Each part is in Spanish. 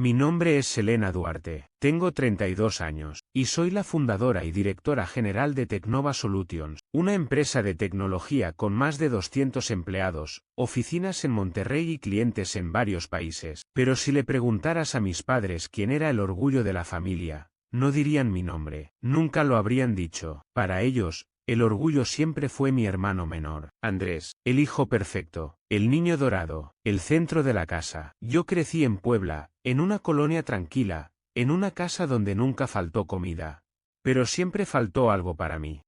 Mi nombre es Selena Duarte, tengo 32 años, y soy la fundadora y directora general de Teknova Solutions, una empresa de tecnología con más de 200 empleados, oficinas en Monterrey y clientes en varios países. Pero si le preguntaras a mis padres quién era el orgullo de la familia, no dirían mi nombre, nunca lo habrían dicho. Para ellos, el orgullo siempre fue mi hermano menor, Andrés, el hijo perfecto, el niño dorado, el centro de la casa. Yo crecí en Puebla, en una colonia tranquila, en una casa donde nunca faltó comida. Pero siempre faltó algo para mí.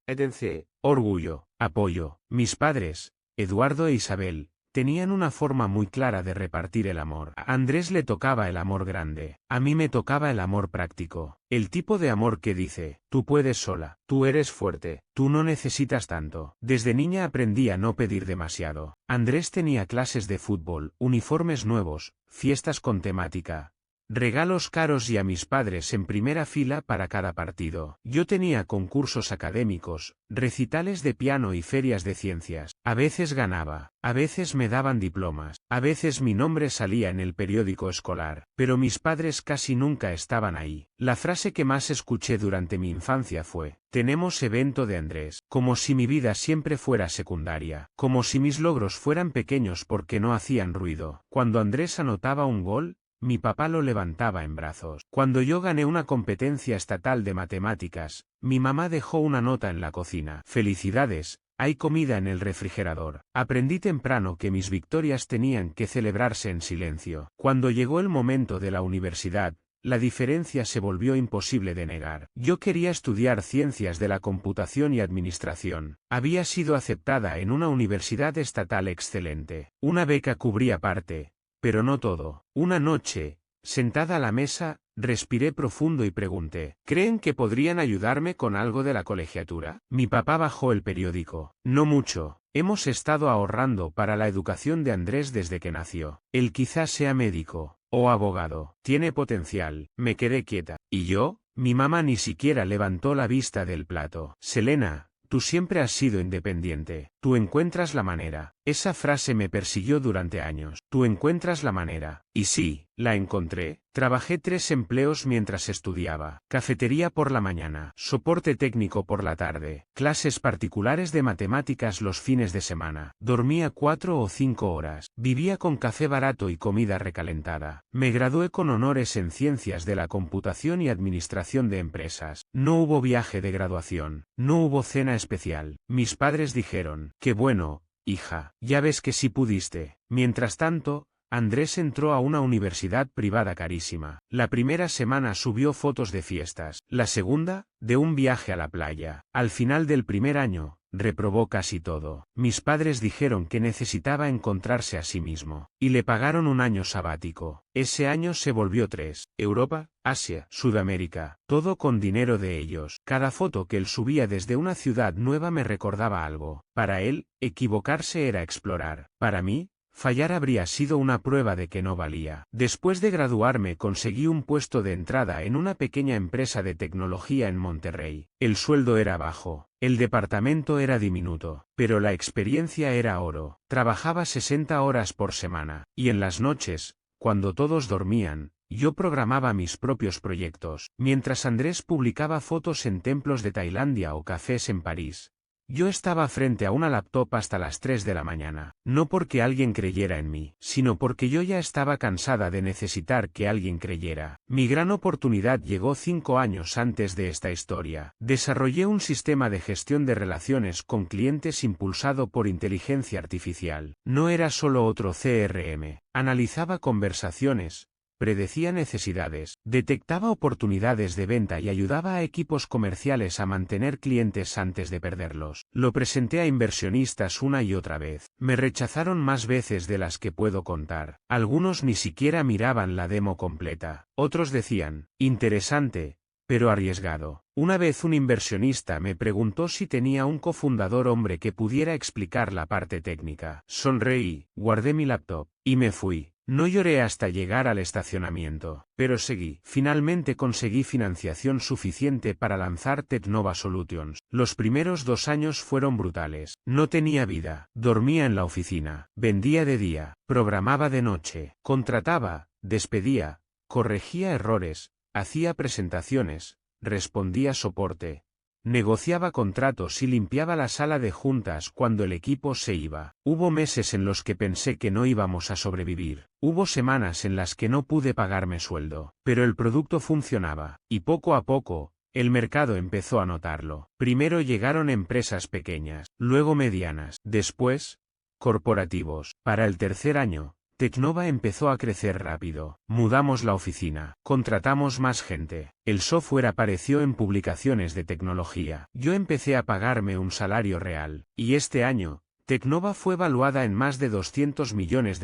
Orgullo, apoyo. Mis padres, Eduardo e Isabel, tenían una forma muy clara de repartir el amor. A Andrés le tocaba el amor grande, a mí me tocaba el amor práctico, el tipo de amor que dice, tú puedes sola, tú eres fuerte, tú no necesitas tanto. Desde niña aprendí a no pedir demasiado. Andrés tenía clases de fútbol, uniformes nuevos, fiestas con temática, regalos caros y a mis padres en primera fila para cada partido. Yo tenía concursos académicos, recitales de piano y ferias de ciencias. A veces ganaba, a veces me daban diplomas, a veces mi nombre salía en el periódico escolar, pero mis padres casi nunca estaban ahí. La frase que más escuché durante mi infancia fue, tenemos evento de Andrés, como si mi vida siempre fuera secundaria, como si mis logros fueran pequeños porque no hacían ruido. Cuando Andrés anotaba un gol, mi papá lo levantaba en brazos. Cuando yo gané una competencia estatal de matemáticas, mi mamá dejó una nota en la cocina. Felicidades, hay comida en el refrigerador. Aprendí temprano que mis victorias tenían que celebrarse en silencio. Cuando llegó el momento de la universidad, la diferencia se volvió imposible de negar. Yo quería estudiar ciencias de la computación y administración. Había sido aceptada en una universidad estatal excelente. Una beca cubría parte, pero no todo. Una noche, sentada a la mesa, respiré profundo y pregunté, ¿creen que podrían ayudarme con algo de la colegiatura? Mi papá bajó el periódico. No mucho. Hemos estado ahorrando para la educación de Andrés desde que nació. Él quizás sea médico o abogado. Tiene potencial. Me quedé quieta. ¿Y yo? Mi mamá ni siquiera levantó la vista del plato. Selena, tú siempre has sido independiente. Tú encuentras la manera. Esa frase me persiguió durante años. Tú encuentras la manera. Y sí, la encontré. Trabajé 3 empleos mientras estudiaba. Cafetería por la mañana, soporte técnico por la tarde, clases particulares de matemáticas los fines de semana. Dormía 4 o 5 horas. Vivía con café barato y comida recalentada. Me gradué con honores en ciencias de la computación y administración de empresas. No hubo viaje de graduación. No hubo cena especial. Mis padres dijeron, qué bueno, hija, ya ves que sí pudiste. Mientras tanto, Andrés entró a una universidad privada carísima. La primera semana subió fotos de fiestas, la segunda, de un viaje a la playa. Al final del primer año, reprobó casi todo. Mis padres dijeron que necesitaba encontrarse a sí mismo, y le pagaron un año sabático. Ese año se volvió 3, Europa, Asia, Sudamérica, todo con dinero de ellos. Cada foto que él subía desde una ciudad nueva me recordaba algo. Para él, equivocarse era explorar. Para mí, fallar habría sido una prueba de que no valía. Después de graduarme conseguí un puesto de entrada en una pequeña empresa de tecnología en Monterrey. El sueldo era bajo, el departamento era diminuto, pero la experiencia era oro. Trabajaba 60 horas por semana, y en las noches, cuando todos dormían, yo programaba mis propios proyectos. Mientras Andrés publicaba fotos en templos de Tailandia o cafés en París, yo estaba frente a una laptop hasta las 3 de la mañana, no porque alguien creyera en mí, sino porque yo ya estaba cansada de necesitar que alguien creyera. Mi gran oportunidad llegó 5 años antes de esta historia. Desarrollé un sistema de gestión de relaciones con clientes impulsado por inteligencia artificial. No era solo otro CRM, analizaba conversaciones, predecía necesidades, detectaba oportunidades de venta y ayudaba a equipos comerciales a mantener clientes antes de perderlos. Lo presenté a inversionistas una y otra vez. Me rechazaron más veces de las que puedo contar. Algunos ni siquiera miraban la demo completa. Otros decían, interesante, pero arriesgado. Una vez un inversionista me preguntó si tenía un cofundador hombre que pudiera explicar la parte técnica. Sonreí, guardé mi laptop, y me fui. No lloré hasta llegar al estacionamiento, pero seguí. Finalmente conseguí financiación suficiente para lanzar Teknova Solutions. Los primeros 2 años fueron brutales. No tenía vida. Dormía en la oficina. Vendía de día. Programaba de noche. Contrataba. Despedía. corregía errores, hacía presentaciones, respondía soporte, negociaba contratos y limpiaba la sala de juntas cuando el equipo se iba. Hubo meses en los que pensé que no íbamos a sobrevivir. Hubo semanas en las que no pude pagarme sueldo. Pero el producto funcionaba. Y poco a poco, el mercado empezó a notarlo. Primero llegaron empresas pequeñas, luego medianas, después, corporativos. Para el tercer año, Tecnova empezó a crecer rápido. Mudamos la oficina, contratamos más gente. El software apareció en publicaciones de tecnología. Yo empecé a pagarme un salario real. Y este año, Tecnova fue valuada en más de $200 millones.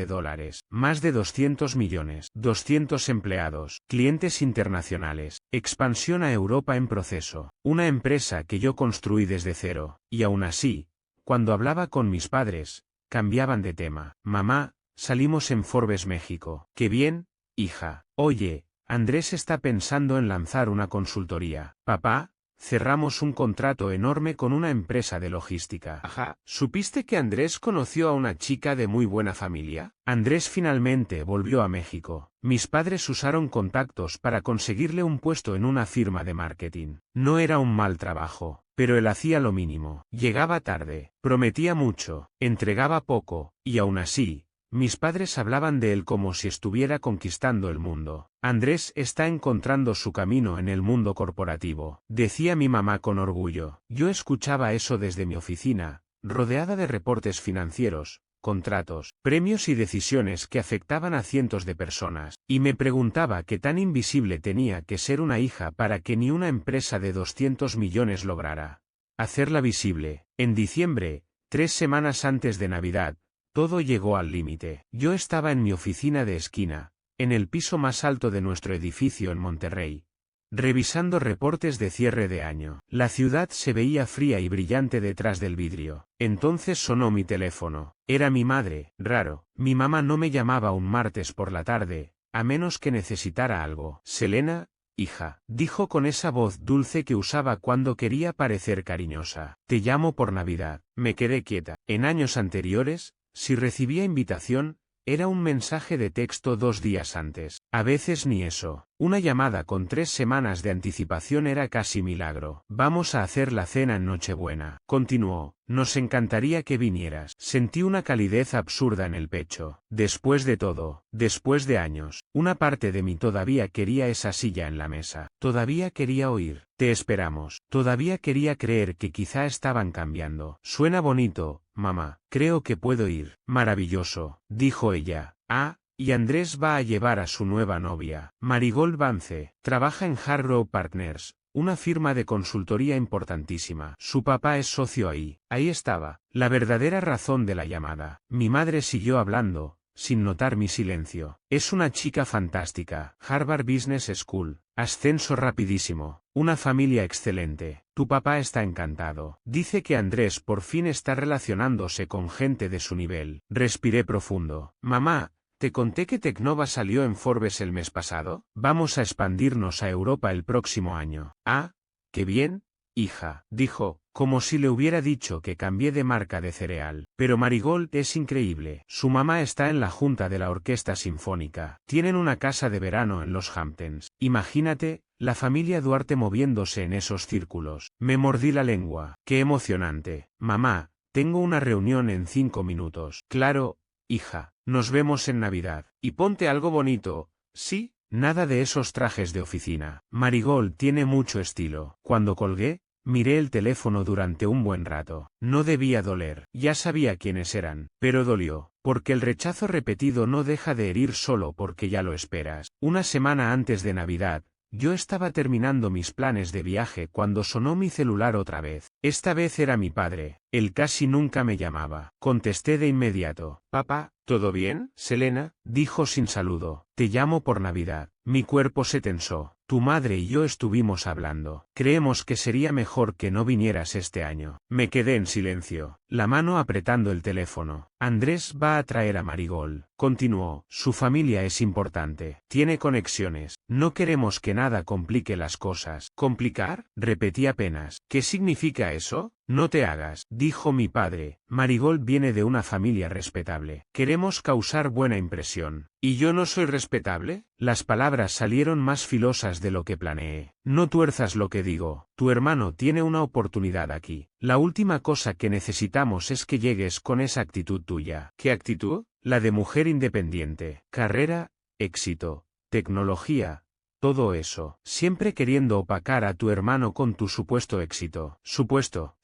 Más de 200 millones. 200 empleados. Clientes internacionales. Expansión a Europa en proceso. Una empresa que yo construí desde cero. Y aún así, cuando hablaba con mis padres, cambiaban de tema. Mamá, salimos en Forbes México. ¡Qué bien, hija! Oye, Andrés está pensando en lanzar una consultoría. Papá, cerramos un contrato enorme con una empresa de logística. Ajá. ¿Supiste que Andrés conoció a una chica de muy buena familia? Andrés finalmente volvió a México. Mis padres usaron contactos para conseguirle un puesto en una firma de marketing. No era un mal trabajo, pero él hacía lo mínimo. Llegaba tarde, prometía mucho, entregaba poco, y aún así, mis padres hablaban de él como si estuviera conquistando el mundo. Andrés está encontrando su camino en el mundo corporativo, decía mi mamá con orgullo. Yo escuchaba eso desde mi oficina, rodeada de reportes financieros, contratos, premios y decisiones que afectaban a cientos de personas, y me preguntaba qué tan invisible tenía que ser una hija para que ni una empresa de 200 millones lograra hacerla visible. En diciembre, 3 semanas antes de Navidad, todo llegó al límite. Yo estaba en mi oficina de esquina, en el piso más alto de nuestro edificio en Monterrey, revisando reportes de cierre de año. La ciudad se veía fría y brillante detrás del vidrio. Entonces sonó mi teléfono. Era mi madre. Raro. Mi mamá no me llamaba un martes por la tarde, a menos que necesitara algo. Selena, hija, dijo con esa voz dulce que usaba cuando quería parecer cariñosa. Te llamo por Navidad. Me quedé quieta. En años anteriores, si recibía invitación, era un mensaje de texto 2 días antes. A veces ni eso. Una llamada con 3 semanas de anticipación era casi milagro. Vamos a hacer la cena en Nochebuena. Continuó. Nos encantaría que vinieras. Sentí una calidez absurda en el pecho. Después de todo, después de años, una parte de mí todavía quería esa silla en la mesa. Todavía quería oír. Te esperamos. Todavía quería creer que quizá estaban cambiando. Suena bonito, mamá. Creo que puedo ir. Maravilloso, dijo ella. Ah, y Andrés va a llevar a su nueva novia. Marigold Vance. Trabaja en Hard Rock Partners, una firma de consultoría importantísima. Su papá es socio ahí. Ahí estaba, la verdadera razón de la llamada. Mi madre siguió hablando, sin notar mi silencio. Es una chica fantástica. Harvard Business School. Ascenso rapidísimo. Una familia excelente. Tu papá está encantado. Dice que Andrés por fin está relacionándose con gente de su nivel. Respiré profundo. Mamá, ¿te conté que Tecnova salió en Forbes el mes pasado? Vamos a expandirnos a Europa el próximo año. Ah, qué bien, hija, dijo, como si le hubiera dicho que cambié de marca de cereal. Pero Marigold es increíble. Su mamá está en la junta de la orquesta sinfónica. Tienen una casa de verano en los Hamptons. Imagínate, la familia Duarte moviéndose en esos círculos. Me mordí la lengua. ¡Qué emocionante! Mamá, tengo una reunión en 5 minutos. Claro, hija, nos vemos en Navidad. Y ponte algo bonito, ¿sí? Nada de esos trajes de oficina. Marigold tiene mucho estilo. Cuando colgué, miré el teléfono durante un buen rato. No debía doler. Ya sabía quiénes eran, pero dolió, porque el rechazo repetido no deja de herir solo porque ya lo esperas. Una semana antes de Navidad, yo estaba terminando mis planes de viaje cuando sonó mi celular otra vez. Esta vez era mi padre. Él casi nunca me llamaba. Contesté de inmediato. Papá, ¿todo bien? Selena, dijo sin saludo. Te llamo por Navidad. Mi cuerpo se tensó. Tu madre y yo estuvimos hablando. Creemos que sería mejor que no vinieras este año. Me quedé en silencio, la mano apretando el teléfono. Andrés va a traer a Marigold. Continuó. Su familia es importante. Tiene conexiones. No queremos que nada complique las cosas. ¿Complicar? Repetí apenas. ¿Qué significa eso? No te hagas, dijo mi padre. Marigold viene de una familia respetable. Queremos causar buena impresión. ¿Y yo no soy respetable? Las palabras salieron más filosas de lo que planeé. No tuerzas lo que digo. Tu hermano tiene una oportunidad aquí. La última cosa que necesitamos es que llegues con esa actitud tuya. ¿Qué actitud? La de mujer independiente. Carrera, éxito, tecnología. Todo eso, siempre queriendo opacar a tu hermano con tu supuesto éxito. Supuesto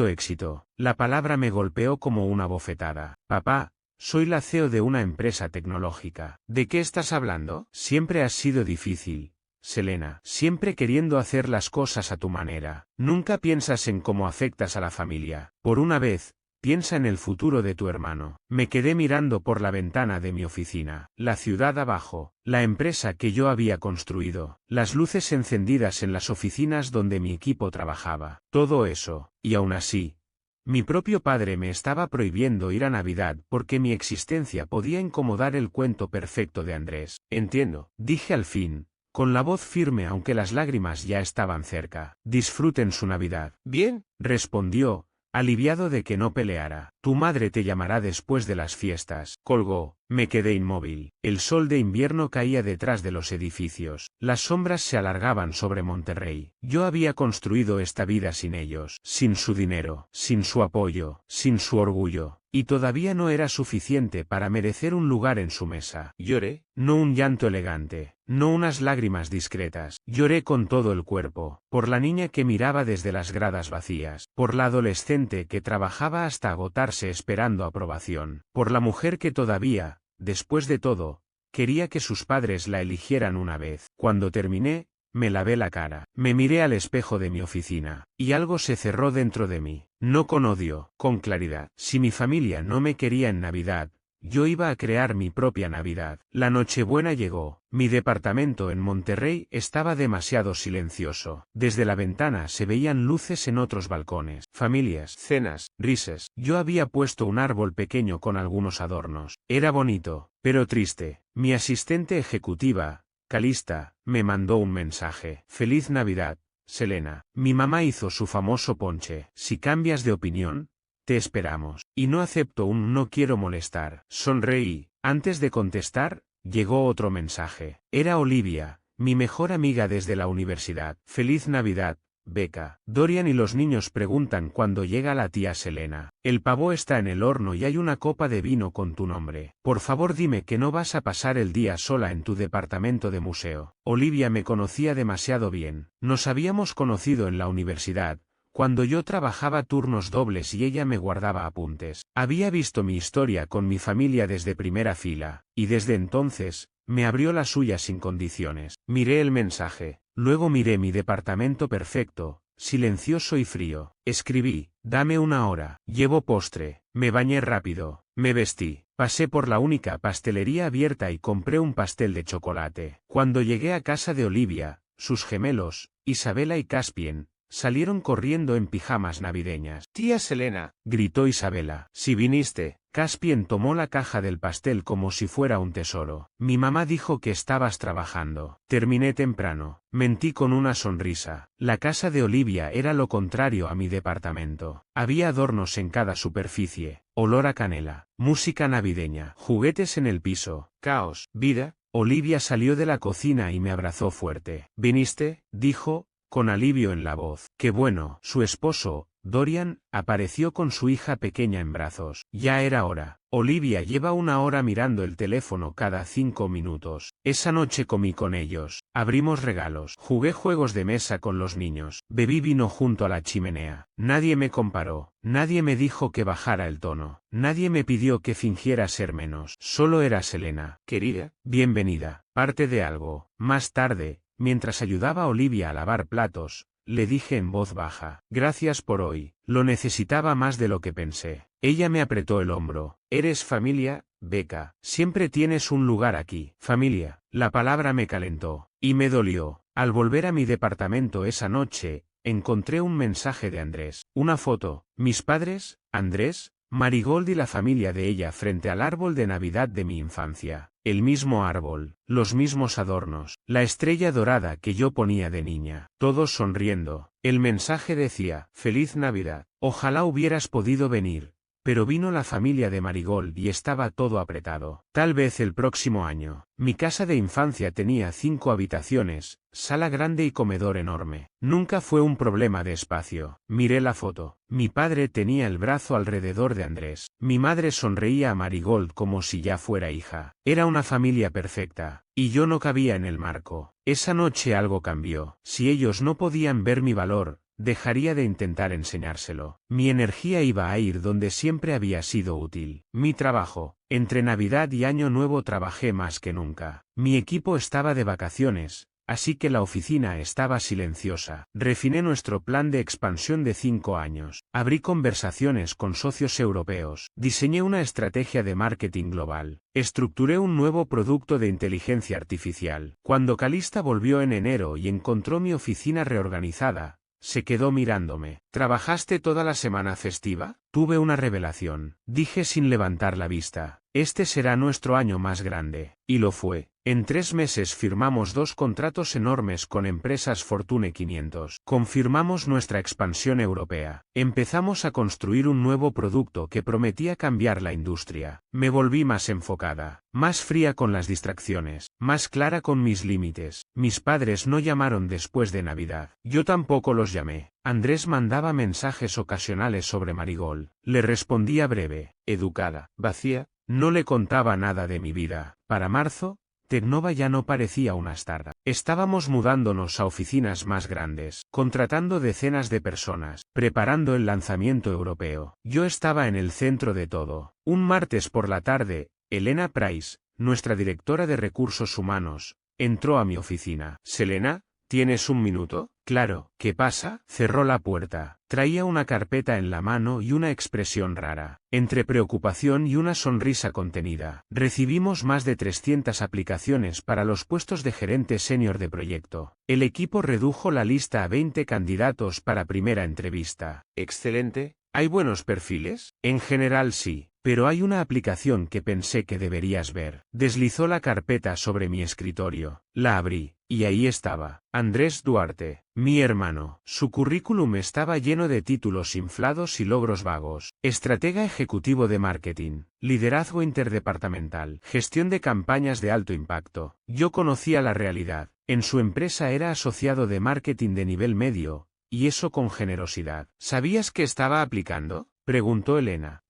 éxito. La palabra me golpeó como una bofetada. Papá, soy la CEO de una empresa tecnológica. ¿De qué estás hablando? Siempre has sido difícil, Selena. Siempre queriendo hacer las cosas a tu manera. Nunca piensas en cómo afectas a la familia. Por una vez, piensa en el futuro de tu hermano. Me quedé mirando por la ventana de mi oficina. La ciudad abajo, la empresa que yo había construido, las luces encendidas en las oficinas donde mi equipo trabajaba. Todo eso, y aún así, mi propio padre me estaba prohibiendo ir a Navidad porque mi existencia podía incomodar el cuento perfecto de Andrés. Entiendo, dije al fin, con la voz firme aunque las lágrimas ya estaban cerca. Disfruten su Navidad. Bien, respondió, aliviado de que no peleara. Tu madre te llamará después de las fiestas. Colgó. Me quedé inmóvil. El sol de invierno caía detrás de los edificios. Las sombras se alargaban sobre Monterrey. Yo había construido esta vida sin ellos, sin su dinero, sin su apoyo, sin su orgullo. Y todavía no era suficiente para merecer un lugar en su mesa. Lloré, no un llanto elegante, no unas lágrimas discretas. Lloré con todo el cuerpo, por la niña que miraba desde las gradas vacías, por la adolescente que trabajaba hasta agotarse esperando aprobación, por la mujer que todavía, después de todo, quería que sus padres la eligieran una vez. Cuando terminé, me lavé la cara, me miré al espejo de mi oficina, y algo se cerró dentro de mí, no con odio, con claridad. Si mi familia no me quería en Navidad, yo iba a crear mi propia Navidad. La Nochebuena llegó. Mi departamento en Monterrey estaba demasiado silencioso. Desde la ventana se veían luces en otros balcones, familias, cenas, risas. Yo había puesto un árbol pequeño con algunos adornos. Era bonito, pero triste. Mi asistente ejecutiva, Calista, me mandó un mensaje. Feliz Navidad, Selena. Mi mamá hizo su famoso ponche. Si cambias de opinión, te esperamos. Y no acepto un no quiero molestar. Sonreí. Antes de contestar, llegó otro mensaje. Era Olivia, mi mejor amiga desde la universidad. Feliz Navidad, Becca. Dorian y los niños preguntan cuándo llega la tía Selena. El pavo está en el horno y hay una copa de vino con tu nombre. Por favor dime que no vas a pasar el día sola en tu departamento de museo. Olivia me conocía demasiado bien. Nos habíamos conocido en la universidad, cuando yo trabajaba turnos dobles y ella me guardaba apuntes. Había visto mi historia con mi familia desde primera fila, y desde entonces, me abrió la suya sin condiciones. Miré el mensaje, luego miré mi departamento perfecto, silencioso y frío. Escribí, dame una hora, llevo postre, me bañé rápido, me vestí, pasé por la única pastelería abierta y compré un pastel de chocolate. Cuando llegué a casa de Olivia, sus gemelos, Isabela y Caspien, salieron corriendo en pijamas navideñas. Tía Selena, gritó Isabela. Si viniste. Caspien tomó la caja del pastel como si fuera un tesoro. Mi mamá dijo que estabas trabajando. Terminé temprano. Mentí con una sonrisa. La casa de Olivia era lo contrario a mi departamento. Había adornos en cada superficie, olor a canela, música navideña, juguetes en el piso, caos, vida. Olivia salió de la cocina y me abrazó fuerte. ¿Viniste?, dijo, con alivio en la voz. Qué bueno. Su esposo, Dorian, apareció con su hija pequeña en brazos. Ya era hora. Olivia lleva una hora mirando el teléfono cada 5 minutos. Esa noche comí con ellos. Abrimos regalos. Jugué juegos de mesa con los niños. Bebí vino junto a la chimenea. Nadie me comparó. Nadie me dijo que bajara el tono. Nadie me pidió que fingiera ser menos. Solo era Selena. Querida, bienvenida. Parte de algo. Más tarde, mientras ayudaba a Olivia a lavar platos, le dije en voz baja. Gracias por hoy. Lo necesitaba más de lo que pensé. Ella me apretó el hombro. ¿Eres familia, Becca? Siempre tienes un lugar aquí. Familia. La palabra me calentó. Y me dolió. Al volver a mi departamento esa noche, encontré un mensaje de Andrés. Una foto. Mis padres, Andrés, Marigold y la familia de ella frente al árbol de Navidad de mi infancia. el mismo árbol, los mismos adornos, la estrella dorada que yo ponía de niña, todos sonriendo. El mensaje decía, «Feliz Navidad, ojalá hubieras podido venir». Pero vino la familia de Marigold y estaba todo apretado. Tal vez el próximo año. Mi casa de infancia tenía 5 habitaciones, sala grande y comedor enorme. Nunca fue un problema de espacio. Miré la foto. Mi padre tenía el brazo alrededor de Andrés. Mi madre sonreía a Marigold como si ya fuera hija. Era una familia perfecta. Y yo no cabía en el marco. Esa noche algo cambió. Si ellos no podían ver mi valor, dejaría de intentar enseñárselo. Mi energía iba a ir donde siempre había sido útil. Mi trabajo. Entre Navidad y Año Nuevo trabajé más que nunca. Mi equipo estaba de vacaciones, así que la oficina estaba silenciosa. Refiné nuestro plan de expansión de 5 años. Abrí conversaciones con socios europeos. Diseñé una estrategia de marketing global. Estructuré un nuevo producto de inteligencia artificial. Cuando Calista volvió en enero y encontró mi oficina reorganizada, se quedó mirándome. ¿Trabajaste toda la semana festiva? Tuve una revelación. Dije sin levantar la vista. Este será nuestro año más grande. Y lo fue. En 3 meses firmamos 2 contratos enormes con empresas Fortune 500. Confirmamos nuestra expansión europea. Empezamos a construir un nuevo producto que prometía cambiar la industria. Me volví más enfocada, más fría con las distracciones, más clara con mis límites. Mis padres no llamaron después de Navidad. Yo tampoco los llamé. Andrés mandaba mensajes ocasionales sobre Marigold. Le respondía breve, educada, vacía. No le contaba nada de mi vida. Para marzo, Tecnova ya no parecía una startup. Estábamos mudándonos a oficinas más grandes, contratando decenas de personas, preparando el lanzamiento europeo. Yo estaba en el centro de todo. Un martes por la tarde, Elena Price, nuestra directora de recursos humanos, entró a mi oficina. «Selena, ¿tienes un minuto?» «Claro, ¿qué pasa?» Cerró la puerta. Traía una carpeta en la mano y una expresión rara, entre preocupación y una sonrisa contenida. Recibimos más de 300 aplicaciones para los puestos de gerente senior de proyecto. El equipo redujo la lista a 20 candidatos para primera entrevista. «Excelente. ¿Hay buenos perfiles?» «En general sí. Pero hay una aplicación que pensé que deberías ver». Deslizó la carpeta sobre mi escritorio. La abrí. Y ahí estaba, Andrés Duarte, mi hermano. Su currículum estaba lleno de títulos inflados y logros vagos. Estratega ejecutivo de marketing, liderazgo interdepartamental, gestión de campañas de alto impacto. Yo conocía la realidad. En su empresa era asociado de marketing de nivel medio, y eso con generosidad. ¿Sabías que estaba aplicando?, preguntó Elena.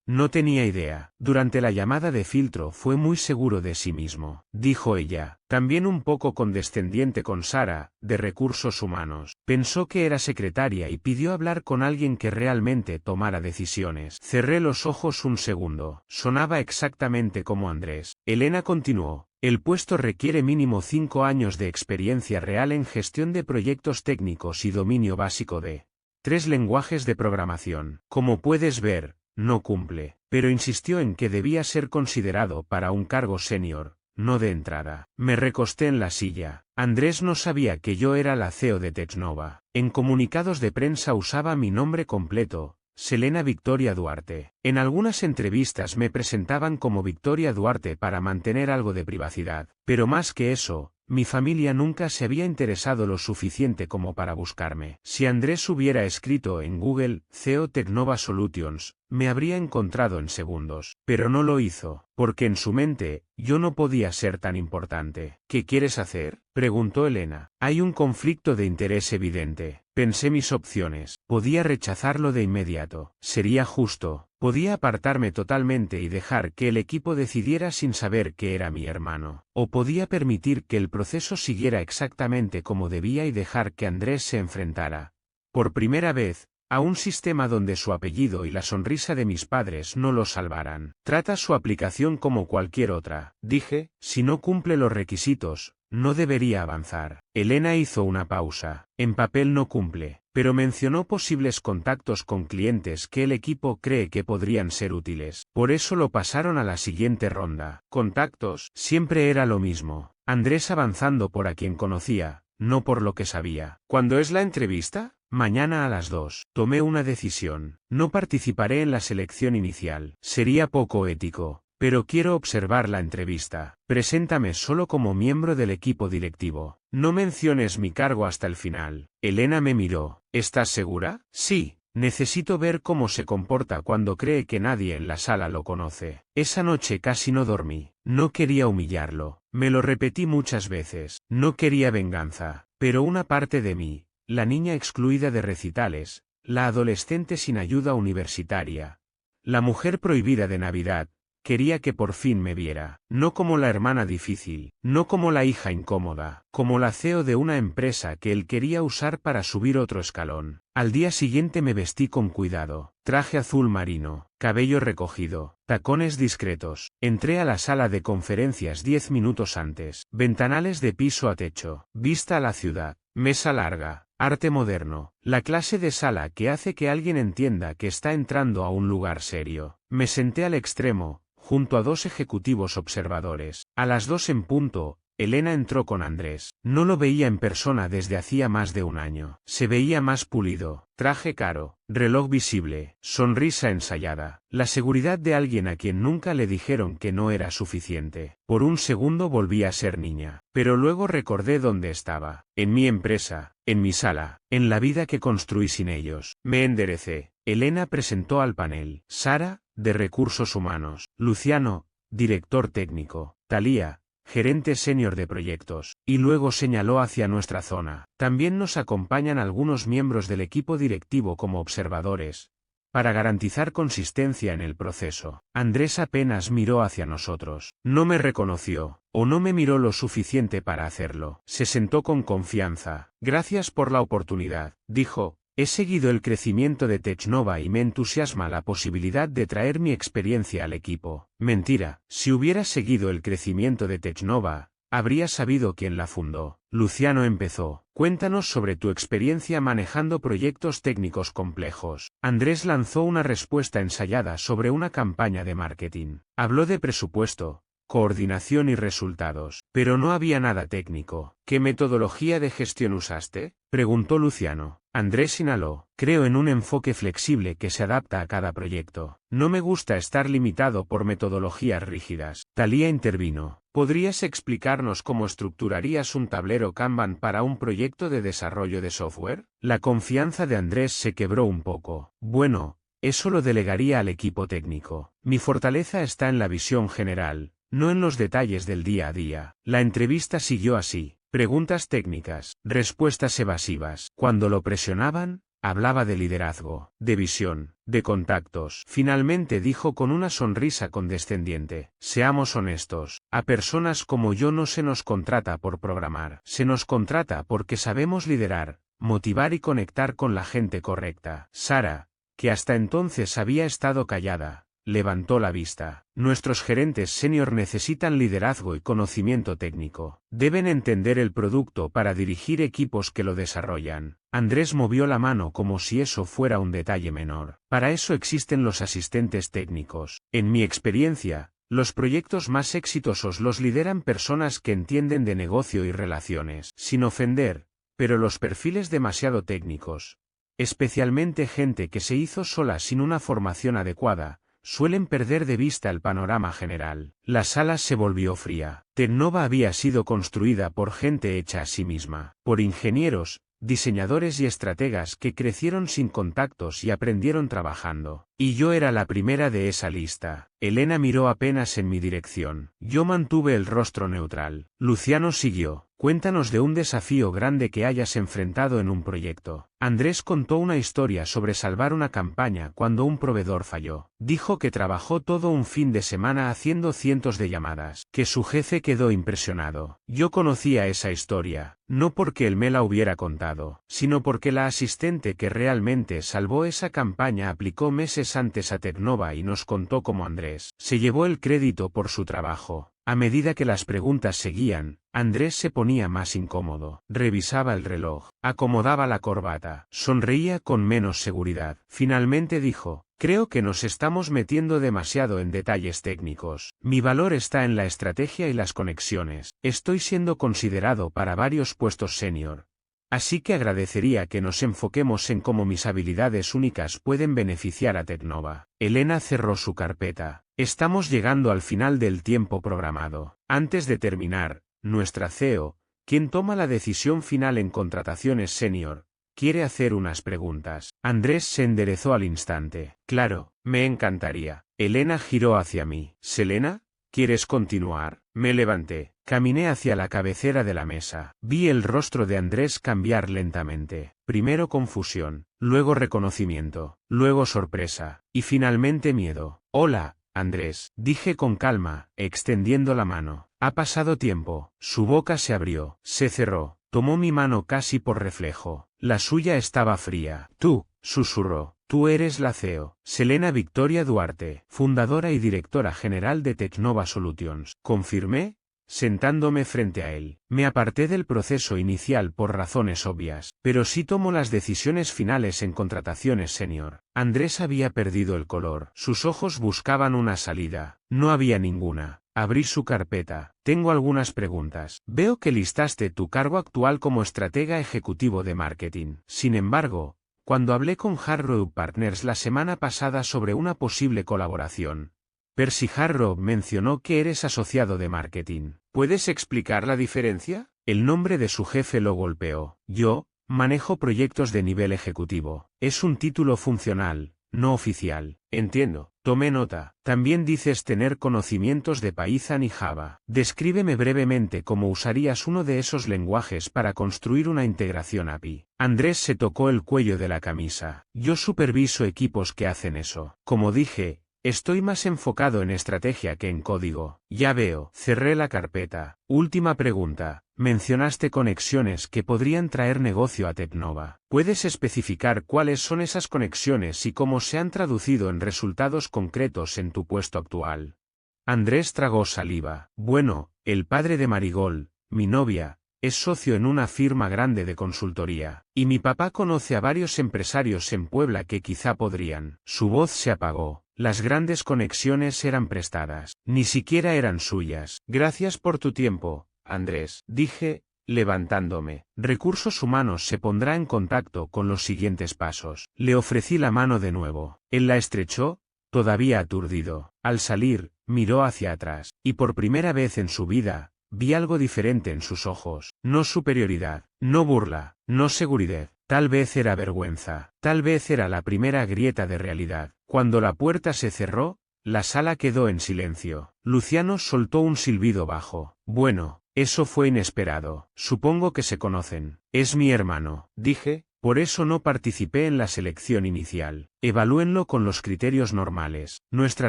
No tenía idea. Durante la llamada de filtro fue muy seguro de sí mismo, dijo ella, también un poco condescendiente con Sara, de recursos humanos. Pensó que era secretaria y pidió hablar con alguien que realmente tomara decisiones. Cerré los ojos un segundo. Sonaba exactamente como Andrés. Elena continuó. El puesto requiere mínimo 5 años de experiencia real en gestión de proyectos técnicos y dominio básico de 3 lenguajes de programación. Como puedes ver, no cumple, pero insistió en que debía ser considerado para un cargo senior, no de entrada. Me recosté en la silla. Andrés no sabía que yo era la CEO de Tecnova. En comunicados de prensa usaba mi nombre completo, Selena Victoria Duarte. En algunas entrevistas me presentaban como Victoria Duarte para mantener algo de privacidad, pero más que eso, mi familia nunca se había interesado lo suficiente como para buscarme. Si Andrés hubiera escrito en Google, CEO Tecnova Solutions, me habría encontrado en segundos. Pero no lo hizo, porque en su mente, yo no podía ser tan importante. ¿Qué quieres hacer?, preguntó Elena. Hay un conflicto de interés evidente. Pensé mis opciones. Podía rechazarlo de inmediato. Sería justo. Podía apartarme totalmente y dejar que el equipo decidiera sin saber que era mi hermano. O podía permitir que el proceso siguiera exactamente como debía y dejar que Andrés se enfrentara, por primera vez, a un sistema donde su apellido y la sonrisa de mis padres no lo salvaran. Trata su aplicación como cualquier otra, dije. Si no cumple los requisitos, no debería avanzar. Elena hizo una pausa. En papel no cumple, pero mencionó posibles contactos con clientes que el equipo cree que podrían ser útiles. Por eso lo pasaron a la siguiente ronda. Contactos. Siempre era lo mismo. Andrés avanzando por a quien conocía, no por lo que sabía. ¿Cuándo es la entrevista? Mañana a las 2. Tomé una decisión. No participaré en la selección inicial. Sería poco ético. pero quiero observar la entrevista. Preséntame solo como miembro del equipo directivo. No menciones mi cargo hasta el final. Elena me miró. ¿Estás segura? Sí. Necesito ver cómo se comporta cuando cree que nadie en la sala lo conoce. Esa noche casi no dormí. No quería humillarlo. Me lo repetí muchas veces. No quería venganza. Pero una parte de mí, la niña excluida de recitales, la adolescente sin ayuda universitaria, la mujer prohibida de Navidad, quería que por fin me viera, no como la hermana difícil, no como la hija incómoda, como la CEO de una empresa que él quería usar para subir otro escalón. Al día siguiente me vestí con cuidado, traje azul marino, cabello recogido, tacones discretos. Entré a la sala de conferencias 10 minutos antes, ventanales de piso a techo, vista a la ciudad, mesa larga, arte moderno, la clase de sala que hace que alguien entienda que está entrando a un lugar serio. Me senté al extremo, junto a dos ejecutivos observadores. A las 2 en punto, Elena entró con Andrés. No lo veía en persona desde hacía más de un año. Se veía más pulido, traje caro, reloj visible, sonrisa ensayada, la seguridad de alguien a quien nunca le dijeron que no era suficiente. Por un segundo volví a ser niña, pero luego recordé dónde estaba, en mi empresa, en mi sala, en la vida que construí sin ellos. Me enderecé. Elena presentó al panel. Sara, de Recursos Humanos, Luciano, director técnico, Thalía, gerente senior de proyectos, y luego señaló hacia nuestra zona. También nos acompañan algunos miembros del equipo directivo como observadores, para garantizar consistencia en el proceso. Andrés apenas miró hacia nosotros. No me reconoció, o no me miró lo suficiente para hacerlo. Se sentó con confianza. Gracias por la oportunidad, dijo. He seguido el crecimiento de Technova y me entusiasma la posibilidad de traer mi experiencia al equipo. Mentira, si hubieras seguido el crecimiento de Technova, habrías sabido quién la fundó. Luciano empezó. Cuéntanos sobre tu experiencia manejando proyectos técnicos complejos. Andrés lanzó una respuesta ensayada sobre una campaña de marketing. Habló de presupuesto, coordinación y resultados, pero no había nada técnico. ¿Qué metodología de gestión usaste?, preguntó Luciano. Andrés inhaló. Creo en un enfoque flexible que se adapta a cada proyecto. No me gusta estar limitado por metodologías rígidas. Thalía intervino. ¿Podrías explicarnos cómo estructurarías un tablero Kanban para un proyecto de desarrollo de software? La confianza de Andrés se quebró un poco. Bueno, eso lo delegaría al equipo técnico. Mi fortaleza está en la visión general, no en los detalles del día a día. La entrevista siguió así. Preguntas técnicas, respuestas evasivas. Cuando lo presionaban, hablaba de liderazgo, de visión, de contactos. Finalmente dijo con una sonrisa condescendiente: seamos honestos, a personas como yo no se nos contrata por programar. Se nos contrata porque sabemos liderar, motivar y conectar con la gente correcta. Sara, que hasta entonces había estado callada, levantó la vista. Nuestros gerentes senior necesitan liderazgo y conocimiento técnico. Deben entender el producto para dirigir equipos que lo desarrollan. Andrés movió la mano como si eso fuera un detalle menor. Para eso existen los asistentes técnicos. En mi experiencia, los proyectos más exitosos los lideran personas que entienden de negocio y relaciones. Sin ofender, pero los perfiles demasiado técnicos, especialmente gente que se hizo sola sin una formación adecuada, suelen perder de vista el panorama general. La sala se volvió fría. Technova había sido construida por gente hecha a sí misma, por ingenieros, diseñadores y estrategas que crecieron sin contactos y aprendieron trabajando. Y yo era la primera de esa lista. Elena miró apenas en mi dirección. Yo mantuve el rostro neutral. Luciano siguió. Cuéntanos de un desafío grande que hayas enfrentado en un proyecto. Andrés contó una historia sobre salvar una campaña cuando un proveedor falló. Dijo que trabajó todo un fin de semana haciendo cientos de llamadas, que su jefe quedó impresionado. Yo conocía esa historia, no porque él me la hubiera contado, sino porque la asistente que realmente salvó esa campaña aplicó meses antes a Technova y nos contó cómo Andrés se llevó el crédito por su trabajo. A medida que las preguntas seguían, Andrés se ponía más incómodo. Revisaba el reloj, acomodaba la corbata, sonreía con menos seguridad. Finalmente dijo: creo que nos estamos metiendo demasiado en detalles técnicos. Mi valor está en la estrategia y las conexiones. Estoy siendo considerado para varios puestos senior, Así que agradecería que nos enfoquemos en cómo mis habilidades únicas pueden beneficiar a Tecnova. Elena cerró su carpeta. Estamos llegando al final del tiempo programado. Antes de terminar, nuestra CEO, quien toma la decisión final en contrataciones senior, quiere hacer unas preguntas. Andrés se enderezó al instante. Claro, me encantaría. Elena giró hacia mí. ¿Selena? ¿Quieres continuar? Me levanté. Caminé hacia la cabecera de la mesa. Vi el rostro de Andrés cambiar lentamente. Primero confusión, luego reconocimiento, luego sorpresa, y finalmente miedo. Hola, Andrés, dije con calma, extendiendo la mano. Ha pasado tiempo. Su boca se abrió, se cerró. Tomó mi mano casi por reflejo. La suya estaba fría. Tú, susurró. Tú eres la CEO, Selena Victoria Duarte, fundadora y directora general de Tecnova Solutions. Confirmé, sentándome frente a él. Me aparté del proceso inicial por razones obvias, pero sí tomo las decisiones finales en contrataciones senior. Andrés había perdido el color. Sus ojos buscaban una salida. No había ninguna. Abrí su carpeta. Tengo algunas preguntas. Veo que listaste tu cargo actual como estratega ejecutivo de marketing. Sin embargo, cuando hablé con Harrow Partners la semana pasada sobre una posible colaboración, Percy Harrow mencionó que eres asociado de marketing. ¿Puedes explicar la diferencia? El nombre de su jefe lo golpeó. Yo manejo proyectos de nivel ejecutivo. Es un título funcional, no oficial. Entiendo. Tomé nota. También dices tener conocimientos de Python y Java. Descríbeme brevemente cómo usarías uno de esos lenguajes para construir una integración API. Andrés se tocó el cuello de la camisa. Yo superviso equipos que hacen eso. Como dije, estoy más enfocado en estrategia que en código. Ya veo. Cerré la carpeta. Última pregunta. Mencionaste conexiones que podrían traer negocio a Tecnova. ¿Puedes especificar cuáles son esas conexiones y cómo se han traducido en resultados concretos en tu puesto actual? Andrés tragó saliva. Bueno, el padre de Marigold, mi novia, es socio en una firma grande de consultoría, y mi papá conoce a varios empresarios en Puebla que quizá podrían. Su voz se apagó. Las grandes conexiones eran prestadas, ni siquiera eran suyas. Gracias por tu tiempo, Andrés, dije, levantándome. Recursos Humanos se pondrá en contacto con los siguientes pasos. Le ofrecí la mano de nuevo. Él la estrechó, todavía aturdido. Al salir, miró hacia atrás, y por primera vez en su vida, vi algo diferente en sus ojos. No superioridad, no burla, no seguridad. Tal vez era vergüenza, tal vez era la primera grieta de realidad. Cuando la puerta se cerró, la sala quedó en silencio. Luciano soltó un silbido bajo. Bueno, eso fue inesperado. Supongo que se conocen. Es mi hermano, dije, por eso no participé en la selección inicial. Evalúenlo con los criterios normales. Nuestra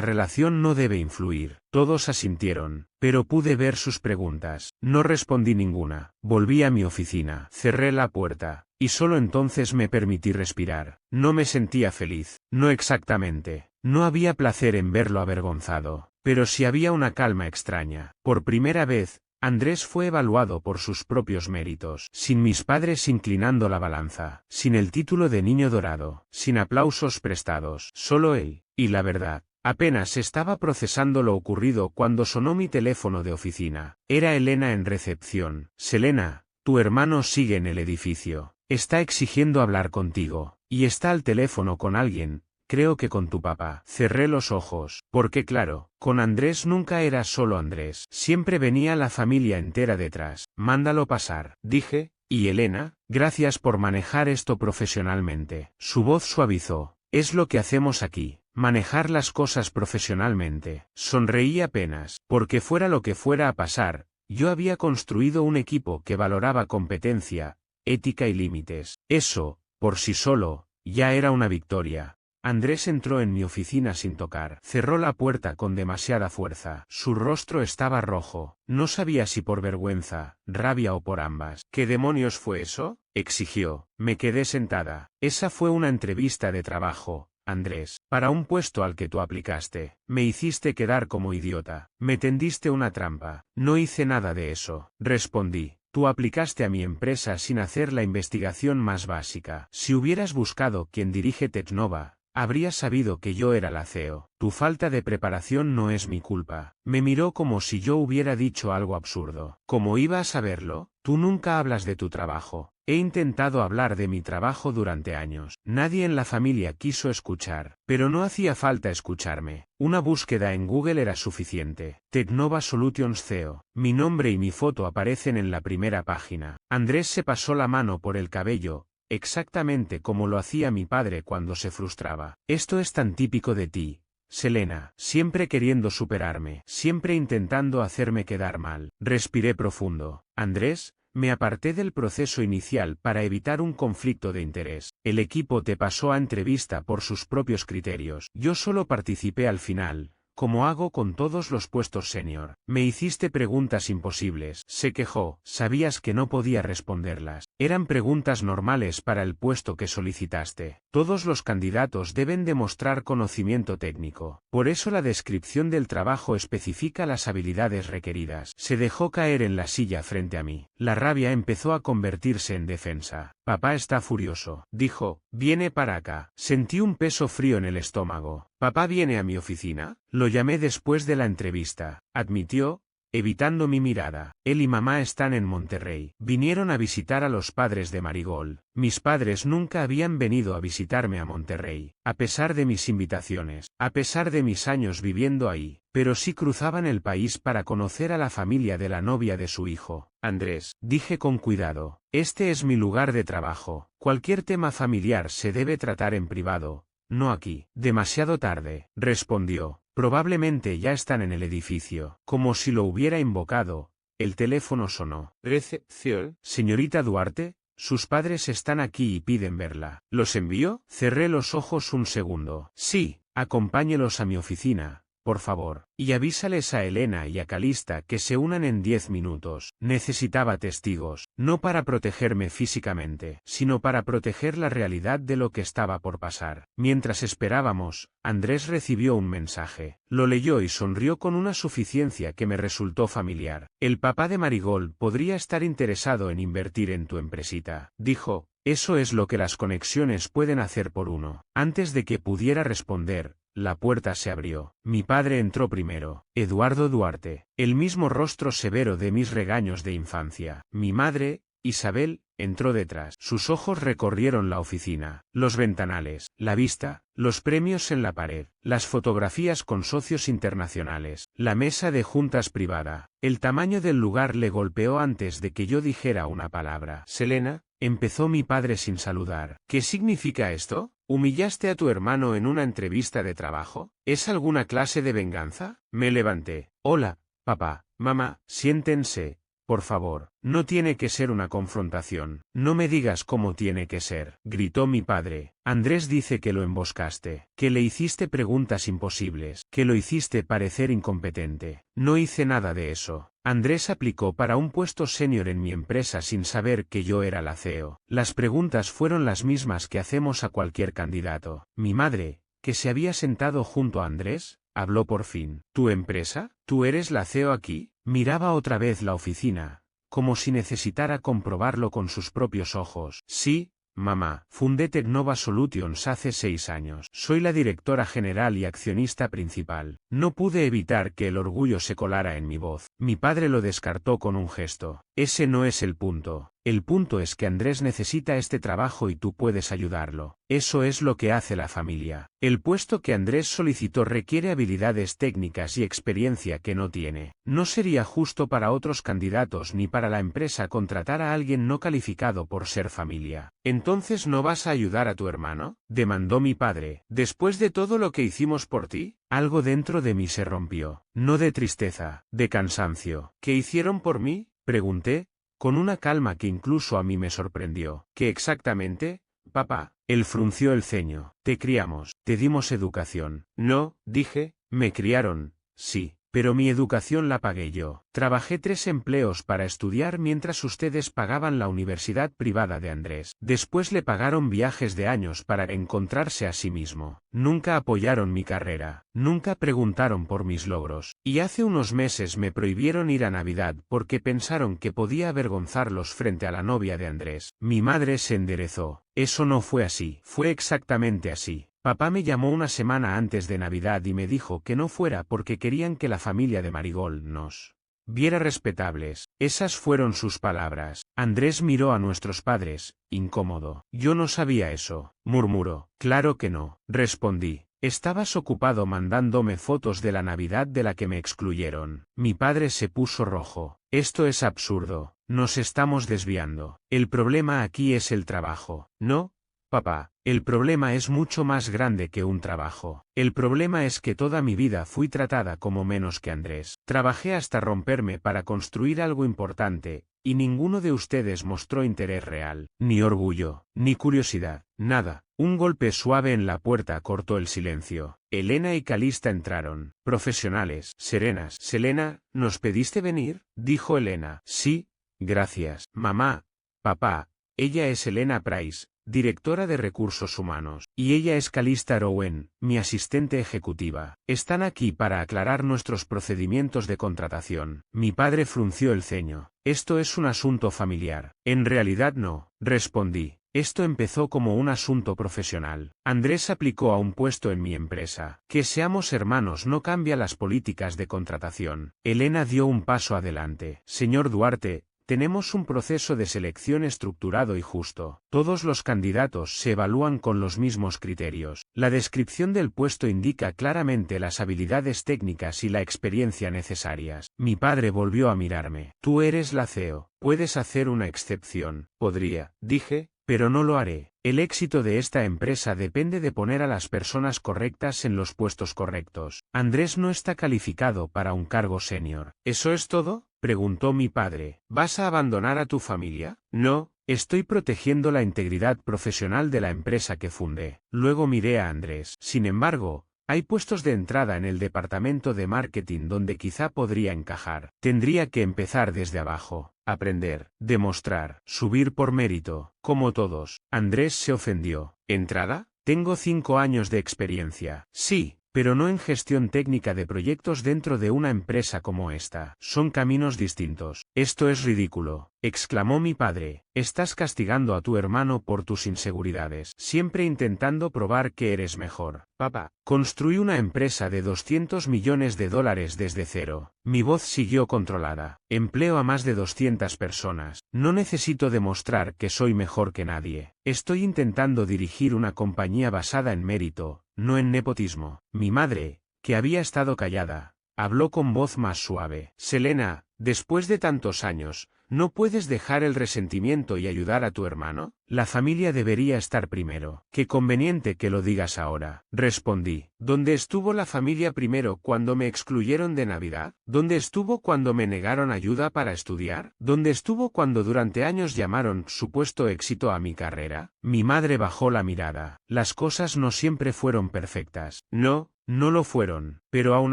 relación no debe influir. Todos asintieron, pero pude ver sus preguntas. No respondí ninguna. Volví a mi oficina. Cerré la puerta. Y solo entonces me permití respirar. No me sentía feliz. No exactamente. No había placer en verlo avergonzado. Pero sí había una calma extraña. Por primera vez, Andrés fue evaluado por sus propios méritos, sin mis padres inclinando la balanza, sin el título de niño dorado, sin aplausos prestados, solo él. Y la verdad, apenas estaba procesando lo ocurrido cuando sonó mi teléfono de oficina. Era Elena en recepción. Selena, tu hermano sigue en el edificio. Está exigiendo hablar contigo, y está al teléfono con alguien. Creo que con tu papá. Cerré los ojos, porque claro, con Andrés nunca era solo Andrés. Siempre venía la familia entera detrás. Mándalo pasar, dije, y Elena, gracias por manejar esto profesionalmente. Su voz suavizó. Es lo que hacemos aquí, manejar las cosas profesionalmente. Sonreí apenas, porque fuera lo que fuera a pasar, yo había construido un equipo que valoraba competencia, ética y límites. Eso, por sí solo, ya era una victoria. Andrés entró en mi oficina sin tocar. Cerró la puerta con demasiada fuerza. Su rostro estaba rojo. No sabía si por vergüenza, rabia o por ambas. ¿Qué demonios fue eso?, exigió. Me quedé sentada. Esa fue una entrevista de trabajo, Andrés, para un puesto al que tú aplicaste. Me hiciste quedar como idiota. Me tendiste una trampa. No hice nada de eso, respondí. Tú aplicaste a mi empresa sin hacer la investigación más básica. Si hubieras buscado quien dirige Tecnova, habrías sabido que yo era la CEO. Tu falta de preparación no es mi culpa. Me miró como si yo hubiera dicho algo absurdo. ¿Cómo iba a saberlo? Tú nunca hablas de tu trabajo. He intentado hablar de mi trabajo durante años. Nadie en la familia quiso escuchar, pero no hacía falta escucharme. Una búsqueda en Google era suficiente. Teknova Solutions CEO. Mi nombre y mi foto aparecen en la primera página. Andrés se pasó la mano por el cabello, exactamente como lo hacía mi padre cuando se frustraba. Esto es tan típico de ti, Selena, siempre queriendo superarme, siempre intentando hacerme quedar mal. Respiré profundo. Andrés, me aparté del proceso inicial para evitar un conflicto de interés. El equipo te pasó a entrevista por sus propios criterios. Yo solo participé al final, como hago con todos los puestos senior. Me hiciste preguntas imposibles. Se quejó. Sabías que no podía responderlas. Eran preguntas normales para el puesto que solicitaste. Todos los candidatos deben demostrar conocimiento técnico. Por eso la descripción del trabajo especifica las habilidades requeridas. Se dejó caer en la silla frente a mí. La rabia empezó a convertirse en defensa. Papá está furioso. Dijo, viene para acá. Sentí un peso frío en el estómago. ¿Papá viene a mi oficina? Lo llamé después de la entrevista. Admitió, evitando mi mirada. Él y mamá están en Monterrey. Vinieron a visitar a los padres de Marigold. Mis padres nunca habían venido a visitarme a Monterrey, a pesar de mis invitaciones, a pesar de mis años viviendo ahí, pero sí cruzaban el país para conocer a la familia de la novia de su hijo. Andrés, dije con cuidado, este es mi lugar de trabajo. Cualquier tema familiar se debe tratar en privado, no aquí. Demasiado tarde, respondió. Probablemente ya están en el edificio. Como si lo hubiera invocado, el teléfono sonó. Recepción. Señorita Duarte, sus padres están aquí y piden verla. ¿Los envío? Cerré los ojos un segundo. Sí, acompáñelos a mi oficina, por favor. Y avísales a Elena y a Calista que se unan en 10 minutos. Necesitaba testigos, no para protegerme físicamente, sino para proteger la realidad de lo que estaba por pasar. Mientras esperábamos, Andrés recibió un mensaje. Lo leyó y sonrió con una suficiencia que me resultó familiar. El papá de Marigold podría estar interesado en invertir en tu empresita, dijo. Eso es lo que las conexiones pueden hacer por uno. Antes de que pudiera responder, la puerta se abrió. Mi padre entró primero. Eduardo Duarte. El mismo rostro severo de mis regaños de infancia. Mi madre, Isabel, entró detrás. Sus ojos recorrieron la oficina, los ventanales, la vista, los premios en la pared, las fotografías con socios internacionales, la mesa de juntas privada. El tamaño del lugar le golpeó antes de que yo dijera una palabra. Selena, empezó mi padre sin saludar. ¿Qué significa esto? ¿Humillaste a tu hermano en una entrevista de trabajo? ¿Es alguna clase de venganza? Me levanté. Hola, papá, mamá, siéntense. Por favor, no tiene que ser una confrontación. No me digas cómo tiene que ser, gritó mi padre. Andrés dice que lo emboscaste, que le hiciste preguntas imposibles, que lo hiciste parecer incompetente. No hice nada de eso. Andrés aplicó para un puesto senior en mi empresa sin saber que yo era la CEO. Las preguntas fueron las mismas que hacemos a cualquier candidato. Mi madre, que se había sentado junto a Andrés, habló por fin. ¿Tu empresa? ¿Tú eres la CEO aquí? Miraba otra vez la oficina, como si necesitara comprobarlo con sus propios ojos. Sí, mamá, fundé Teknova Solutions hace 6 años. Soy la directora general y accionista principal. No pude evitar que el orgullo se colara en mi voz. Mi padre lo descartó con un gesto. Ese no es el punto. El punto es que Andrés necesita este trabajo y tú puedes ayudarlo. Eso es lo que hace la familia. El puesto que Andrés solicitó requiere habilidades técnicas y experiencia que no tiene. No sería justo para otros candidatos ni para la empresa contratar a alguien no calificado por ser familia. ¿Entonces no vas a ayudar a tu hermano?, demandó mi padre. ¿Después de todo lo que hicimos por ti? Algo dentro de mí se rompió. No de tristeza, de cansancio. ¿Qué hicieron por mí?, pregunté, con una calma que incluso a mí me sorprendió. ¿Qué exactamente, papá? Él frunció el ceño. Te criamos, te dimos educación. No, dije, me criaron, sí, pero mi educación la pagué yo. Trabajé 3 empleos para estudiar mientras ustedes pagaban la universidad privada de Andrés. Después le pagaron viajes de años para encontrarse a sí mismo. Nunca apoyaron mi carrera, nunca preguntaron por mis logros. Y hace unos meses me prohibieron ir a Navidad porque pensaron que podía avergonzarlos frente a la novia de Andrés. Mi madre se enderezó. Eso no fue así. Fue exactamente así. Papá me llamó una semana antes de Navidad y me dijo que no fuera porque querían que la familia de Marigold nos viera respetables. Esas fueron sus palabras. Andrés miró a nuestros padres, incómodo. Yo no sabía eso, murmuró. Claro que no, respondí. Estabas ocupado mandándome fotos de la Navidad de la que me excluyeron. Mi padre se puso rojo. Esto es absurdo. Nos estamos desviando. El problema aquí es el trabajo. ¿No, papá? El problema es mucho más grande que un trabajo. El problema es que toda mi vida fui tratada como menos que Andrés. Trabajé hasta romperme para construir algo importante, y ninguno de ustedes mostró interés real, ni orgullo, ni curiosidad, nada. Un golpe suave en la puerta cortó el silencio. Elena y Calista entraron, profesionales, serenas. Selena, ¿nos pediste venir?, dijo Elena. Sí, gracias. Mamá, papá, ella es Elena Price, directora de Recursos Humanos, y ella es Calista Rowen, mi asistente ejecutiva. Están aquí para aclarar nuestros procedimientos de contratación. Mi padre frunció el ceño. Esto es un asunto familiar. En realidad no, respondí. Esto empezó como un asunto profesional. Andrés aplicó a un puesto en mi empresa. Que seamos hermanos no cambia las políticas de contratación. Elena dio un paso adelante. Señor Duarte, tenemos un proceso de selección estructurado y justo. Todos los candidatos se evalúan con los mismos criterios. La descripción del puesto indica claramente las habilidades técnicas y la experiencia necesarias. Mi padre volvió a mirarme. Tú eres la CEO. Puedes hacer una excepción. Podría, dije, pero no lo haré. El éxito de esta empresa depende de poner a las personas correctas en los puestos correctos. Andrés no está calificado para un cargo senior. ¿Eso es todo?, preguntó mi padre. ¿Vas a abandonar a tu familia? No, estoy protegiendo la integridad profesional de la empresa que fundé. Luego miré a Andrés. Sin embargo, hay puestos de entrada en el departamento de marketing donde quizá podría encajar. Tendría que empezar desde abajo, aprender, demostrar, subir por mérito, como todos. Andrés se ofendió. ¿Entrada? Tengo 5 años de experiencia. Sí, pero no en gestión técnica de proyectos dentro de una empresa como esta. Son caminos distintos. Esto es ridículo, exclamó mi padre. Estás castigando a tu hermano por tus inseguridades, siempre intentando probar que eres mejor. Papá, construí una empresa de $200 millones desde cero. Mi voz siguió controlada. Empleo a más de 200 personas. No necesito demostrar que soy mejor que nadie. Estoy intentando dirigir una compañía basada en mérito, no en nepotismo. Mi madre, que había estado callada, habló con voz más suave. Selena, después de tantos años, ¿no puedes dejar el resentimiento y ayudar a tu hermano? La familia debería estar primero. Qué conveniente que lo digas ahora, respondí. ¿Dónde estuvo la familia primero cuando me excluyeron de Navidad? ¿Dónde estuvo cuando me negaron ayuda para estudiar? ¿Dónde estuvo cuando durante años llamaron supuesto éxito a mi carrera? Mi madre bajó la mirada. Las cosas no siempre fueron perfectas. No lo fueron, pero aún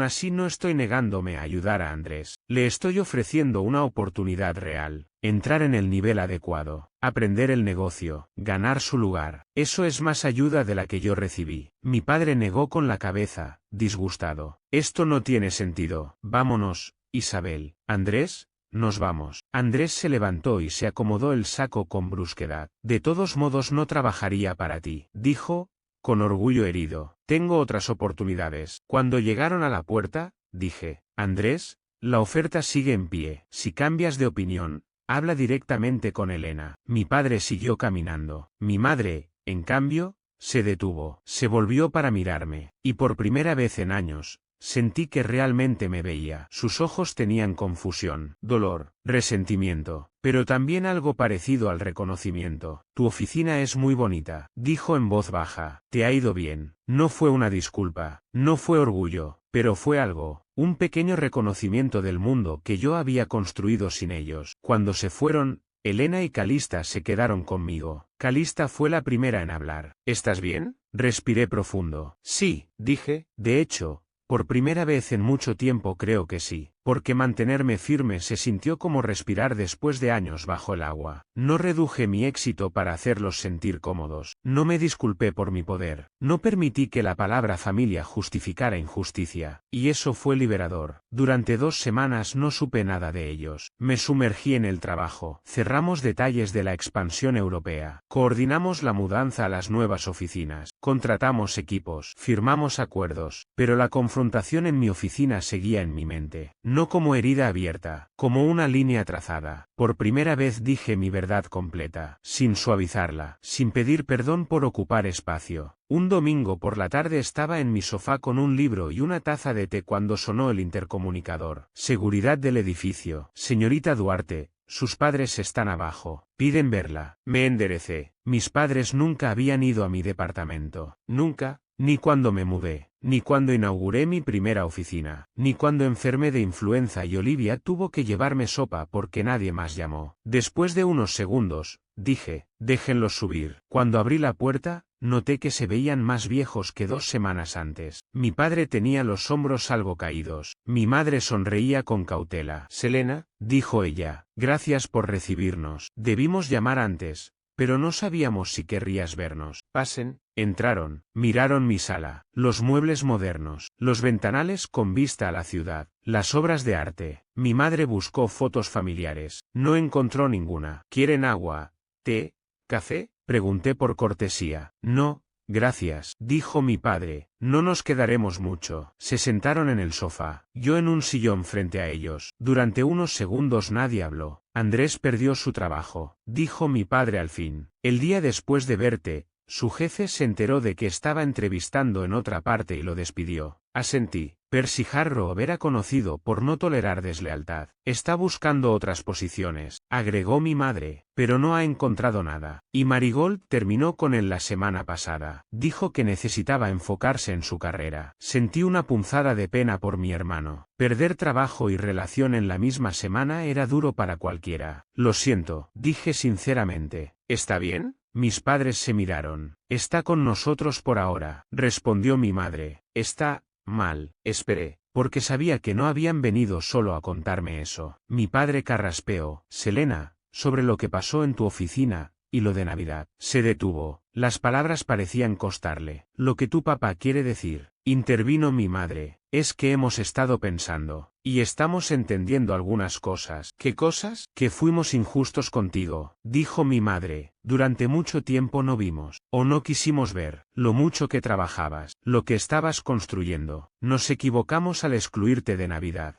así no estoy negándome a ayudar a Andrés. Le estoy ofreciendo una oportunidad real. Entrar en el nivel adecuado, aprender el negocio, ganar su lugar. Eso es más ayuda de la que yo recibí. Mi padre negó con la cabeza, disgustado. Esto no tiene sentido. Vámonos, Isabel. Andrés, nos vamos. Andrés se levantó y se acomodó el saco con brusquedad. De todos modos no trabajaría para ti, dijo, con orgullo herido. Tengo otras oportunidades. Cuando llegaron a la puerta, dije, Andrés, la oferta sigue en pie. Si cambias de opinión, habla directamente con Elena. Mi padre siguió caminando. Mi madre, en cambio, se detuvo. Se volvió para mirarme, y por primera vez en años, sentí que realmente me veía. Sus ojos tenían confusión, dolor, resentimiento, pero también algo parecido al reconocimiento. Tu oficina es muy bonita, dijo en voz baja. Te ha ido bien. No fue una disculpa, no fue orgullo, pero fue algo, un pequeño reconocimiento del mundo que yo había construido sin ellos. Cuando se fueron, Elena y Calista se quedaron conmigo. Calista fue la primera en hablar. ¿Estás bien?, respiré profundo. Sí, dije, de hecho, por primera vez en mucho tiempo creo que sí, porque mantenerme firme se sintió como respirar después de años bajo el agua. No reduje mi éxito para hacerlos sentir cómodos. No me disculpé por mi poder. No permití que la palabra familia justificara injusticia. Y eso fue liberador. Durante 2 semanas no supe nada de ellos. Me sumergí en el trabajo. Cerramos detalles de la expansión europea. Coordinamos la mudanza a las nuevas oficinas. Contratamos equipos. Firmamos acuerdos. Pero la confrontación en mi oficina seguía en mi mente. no como herida abierta, como una línea trazada. Por primera vez dije mi verdad completa, sin suavizarla, sin pedir perdón por ocupar espacio. Un domingo por la tarde estaba en mi sofá con un libro y una taza de té cuando sonó el intercomunicador. Seguridad del edificio. Señorita Duarte, sus padres están abajo. Piden verla. Me enderecé. Mis padres nunca habían ido a mi departamento. Nunca. Ni cuando me mudé, ni cuando inauguré mi primera oficina, ni cuando enfermé de influenza y Olivia tuvo que llevarme sopa porque nadie más llamó. Después de unos segundos, dije, déjenlos subir. Cuando abrí la puerta, noté que se veían más viejos que 2 semanas antes. Mi padre tenía los hombros algo caídos. Mi madre sonreía con cautela. Selena, dijo ella, gracias por recibirnos. Debimos llamar antes, pero no sabíamos si querrías vernos. Pasen. Entraron, miraron mi sala, los muebles modernos, los ventanales con vista a la ciudad, las obras de arte. Mi madre buscó fotos familiares. No encontró ninguna. ¿Quieren agua? ¿Té? ¿Café? Pregunté por cortesía. No, gracias, dijo mi padre. No nos quedaremos mucho. Se sentaron en el sofá, yo en un sillón frente a ellos. Durante unos segundos nadie habló. Andrés perdió su trabajo, dijo mi padre al fin. El día después de verte, su jefe se enteró de que estaba entrevistando en otra parte y lo despidió. Asentí. Percy Harrow era conocido por no tolerar deslealtad. Está buscando otras posiciones, agregó mi madre, pero no ha encontrado nada. Y Marigold terminó con él la semana pasada. Dijo que necesitaba enfocarse en su carrera. Sentí una punzada de pena por mi hermano. Perder trabajo y relación en la misma semana era duro para cualquiera. Lo siento, dije sinceramente. ¿Está bien? Mis padres se miraron. Está con nosotros por ahora, respondió mi madre. Está mal. Esperé, porque sabía que no habían venido solo a contarme eso. Mi padre carraspeó. Selena, sobre lo que pasó en tu oficina, y lo de Navidad. Se detuvo. Las palabras parecían costarle. Lo que tu papá quiere decir, intervino mi madre, es que hemos estado pensando, y estamos entendiendo algunas cosas. ¿Qué cosas? Que fuimos injustos contigo, dijo mi madre. Durante mucho tiempo no vimos, o no quisimos ver, lo mucho que trabajabas, lo que estabas construyendo. Nos equivocamos al excluirte de Navidad.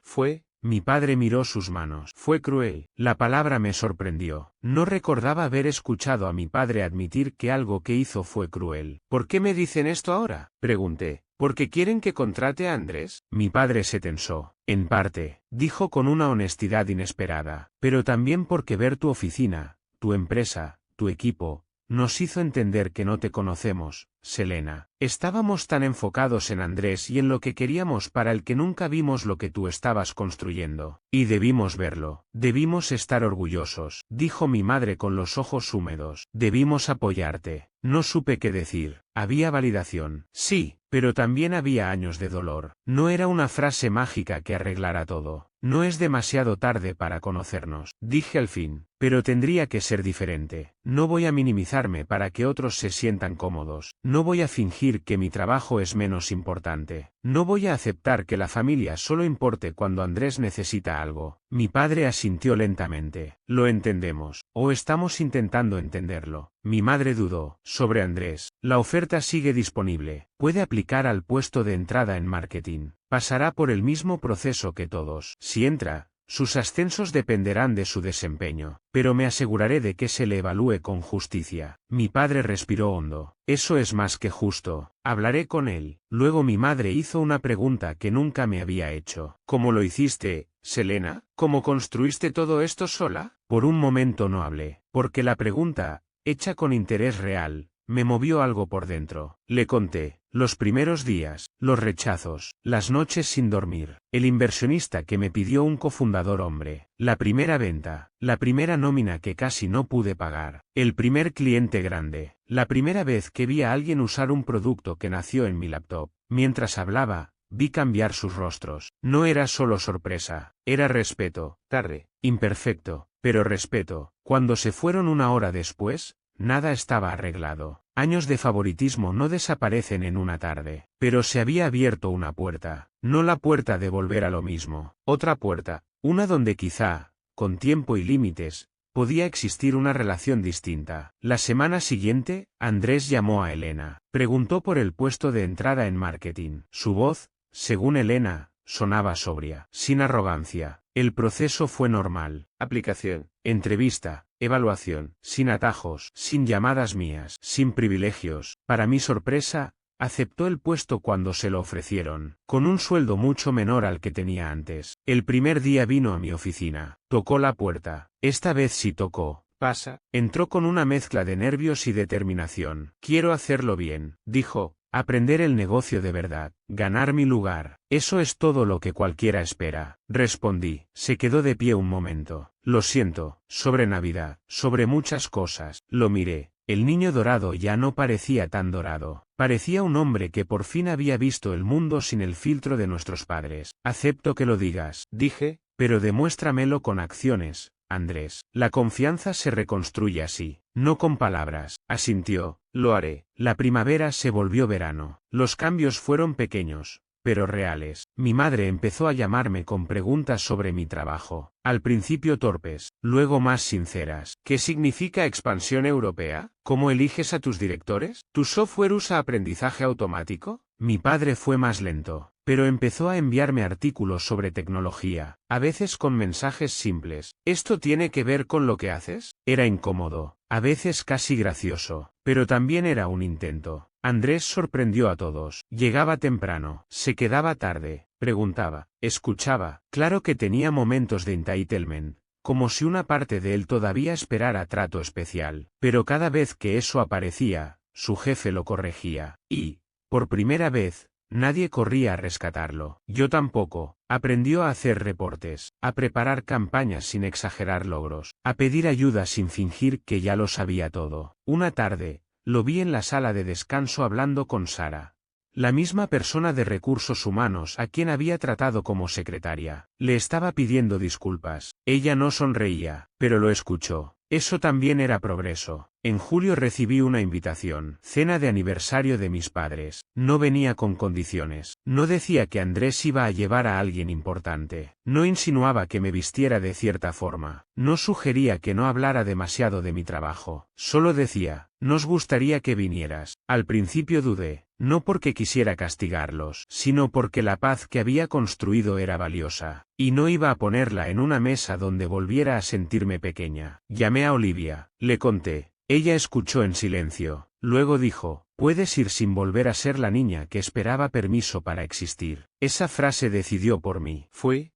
Mi padre miró sus manos. Fue cruel. La palabra me sorprendió. No recordaba haber escuchado a mi padre admitir que algo que hizo fue cruel. ¿Por qué me dicen esto ahora? Pregunté. ¿Porque quieren que contrate a Andrés? Mi padre se tensó. En parte, dijo con una honestidad inesperada. Pero también porque ver tu oficina, tu empresa, tu equipo, nos hizo entender que no te conocemos, Selena. Estábamos tan enfocados en Andrés y en lo que queríamos para el que nunca vimos lo que tú estabas construyendo. Y debimos verlo. Debimos estar orgullosos, dijo mi madre con los ojos húmedos. Debimos apoyarte. No supe qué decir. Había validación. Sí, pero también había años de dolor. No era una frase mágica que arreglara todo. No es demasiado tarde para conocernos, dije al fin, pero tendría que ser diferente. No voy a minimizarme para que otros se sientan cómodos. No voy a fingir que mi trabajo es menos importante. No voy a aceptar que la familia solo importe cuando Andrés necesita algo. Mi padre asintió lentamente. Lo entendemos, o estamos intentando entenderlo. Mi madre dudó. Sobre Andrés, la oferta sigue disponible. Puede aplicar al puesto de entrada en marketing. Pasará por el mismo proceso que todos. Si entra, sus ascensos dependerán de su desempeño, pero me aseguraré de que se le evalúe con justicia. Mi padre respiró hondo. Eso es más que justo. Hablaré con él. Luego mi madre hizo una pregunta que nunca me había hecho. ¿Cómo lo hiciste, Selena? ¿Cómo construiste todo esto sola? Por un momento no hablé, porque la pregunta, hecha con interés real, me movió algo por dentro. Le conté, los primeros días, los rechazos, las noches sin dormir, el inversionista que me pidió un cofundador hombre, la primera venta, la primera nómina que casi no pude pagar, el primer cliente grande, la primera vez que vi a alguien usar un producto que nació en mi laptop. Mientras hablaba, vi cambiar sus rostros. No era solo sorpresa, era respeto, tarde, imperfecto, pero respeto. Cuando se fueron una hora después, nada estaba arreglado. Años de favoritismo no desaparecen en una tarde. Pero se había abierto una puerta. No la puerta de volver a lo mismo. Otra puerta. Una donde quizá, con tiempo y límites, podía existir una relación distinta. La semana siguiente, Andrés llamó a Elena. Preguntó por el puesto de entrada en marketing. Su voz, según Elena, sonaba sobria, sin arrogancia. El proceso fue normal. Aplicación, entrevista, evaluación, sin atajos, sin llamadas mías, sin privilegios. Para mi sorpresa, aceptó el puesto cuando se lo ofrecieron, con un sueldo mucho menor al que tenía antes. El primer día vino a mi oficina, tocó la puerta. Esta vez sí tocó. Pasa. Entró con una mezcla de nervios y determinación. Quiero hacerlo bien, dijo. Aprender el negocio de verdad, ganar mi lugar, eso es todo lo que cualquiera espera, respondí. Se quedó de pie un momento. Lo siento, sobre Navidad, sobre muchas cosas. Lo miré. El niño dorado ya no parecía tan dorado. Parecía un hombre que por fin había visto el mundo sin el filtro de nuestros padres. Acepto que lo digas, dije, pero demuéstramelo con acciones, Andrés. La confianza se reconstruye así, no con palabras. Asintió. Lo haré. La primavera se volvió verano. Los cambios fueron pequeños, pero reales. Mi madre empezó a llamarme con preguntas sobre mi trabajo. Al principio torpes, luego más sinceras. ¿Qué significa expansión europea? ¿Cómo eliges a tus directores? ¿Tu software usa aprendizaje automático? Mi padre fue más lento, pero empezó a enviarme artículos sobre tecnología, a veces con mensajes simples. ¿Esto tiene que ver con lo que haces? Era incómodo, a veces casi gracioso, pero también era un intento. Andrés sorprendió a todos. Llegaba temprano, se quedaba tarde, preguntaba, escuchaba. Claro que tenía momentos de entitlement, como si una parte de él todavía esperara trato especial, pero cada vez que eso aparecía, su jefe lo corregía, y, por primera vez, nadie corría a rescatarlo. Yo tampoco. Aprendió a hacer reportes, a preparar campañas sin exagerar logros, a pedir ayuda sin fingir que ya lo sabía todo. Una tarde, lo vi en la sala de descanso hablando con Sara, la misma persona de recursos humanos a quien había tratado como secretaria. Le estaba pidiendo disculpas. Ella no sonreía, pero lo escuchó. Eso también era progreso. En julio recibí una invitación, cena de aniversario de mis padres. No venía con condiciones. No decía que Andrés iba a llevar a alguien importante. No insinuaba que me vistiera de cierta forma. No sugería que no hablara demasiado de mi trabajo. Solo decía, nos gustaría que vinieras. Al principio dudé, no porque quisiera castigarlos, sino porque la paz que había construido era valiosa, y no iba a ponerla en una mesa donde volviera a sentirme pequeña. Llamé a Olivia, le conté. Ella escuchó en silencio, luego dijo, puedes ir sin volver a ser la niña que esperaba permiso para existir. Esa frase decidió por mí.